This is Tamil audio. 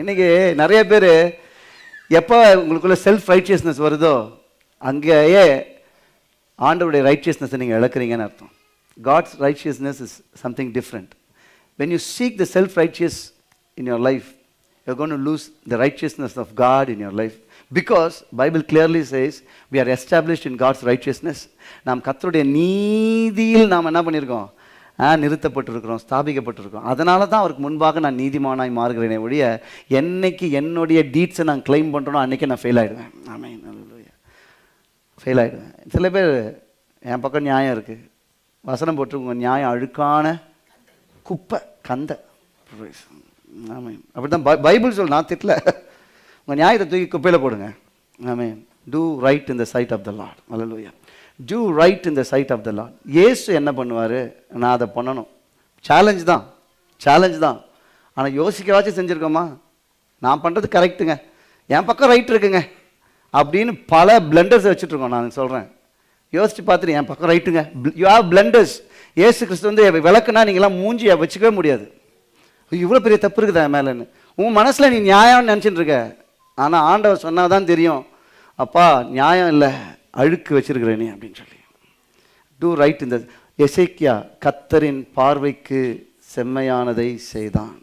இன்றைக்கி நிறைய பேர் எப்போ உங்களுக்குள்ள செல்ஃப் ரைச்சியஸ்னஸ் வருதோ அங்கேயே ஆண்டவருடைய ரைச்சியஸ்னஸை நீங்கள் இழக்கிறீங்கன்னு அர்த்தம். God's righteousness is something different. when you seek the self-righteous in your life, you're going to lose the righteousness of God in your life. Because Bible clearly says we are established in God's righteousness. நாம் கர்த்தருடைய நீதியில் நாம் என்ன பண்ணியிருக்கோம்? நிறுத்தப்பட்டிருக்கிறோம், ஸ்தாபிக்கப்பட்டிருக்கிறோம். அதனால தான் அவருக்கு முன்பாக நான் நீதிமானாய் மாறுகிறேனே ஒழிய என்னைக்கு என்னுடைய டீட்ஸை நான் கிளைம் பண்ணுறனோ அன்றைக்கி நான் ஃபெயில் ஆகிடுவேன். ஆமென், அல்லேலூயா. ஃபெயில் ஆகிடுவேன். சில பேர் என் பக்கம் நியாயம் இருக்குது, வசனம் போட்டிருக்கோங்க, நியாயம் அழுக்கான குப்பை கந்த. ஆமென். அப்படி தான் பைபிள் சொல், நான் திட்டல. உங்கள் நியாயத்தை தூக்கி குப்பையில் போடுங்க. ஆமென். Do right in the sight of the lord. அல்லேலூயா. Do right in the sight of the lord. இயேசு என்ன பண்ணுவார்? நான் அதை பண்ணணும். சேலஞ்ச் தான். ஆனால் யோசிக்கவாச்சும் செஞ்சுருக்கோமா? நான் பண்ணுறது கரெக்டுங்க, என் பக்கம் ரைட் இருக்குங்க அப்படின்னு பல பிளண்டர்ஸை வச்சுட்ருக்கோம். நான் சொல்கிறேன், யோசித்து பார்த்துட்டு என் பக்கம் ரைட்டுங்க. You have blinders. இயேசு கிறிஸ்து வந்து விளக்குனா நீங்களாம் மூஞ்சியை வச்சுக்கவே முடியாது. இவ்வளோ பெரிய தப்பு இருக்குதா மேலேன்னு உன் மனசில் நீ நியாயம்னு நினச்சிட்டு இருக்க. ஆனால் ஆண்டவர் சொன்னால் தான் தெரியும், அப்பா நியாயம் இல்லை, அழுக்கு வச்சிருக்கிறேனே அப்படின்னு சொல்லி. டூ ரைட் இந்த எசேக்கியா கர்த்தரின் பார்வைக்கு செம்மையானதை செய்தான்.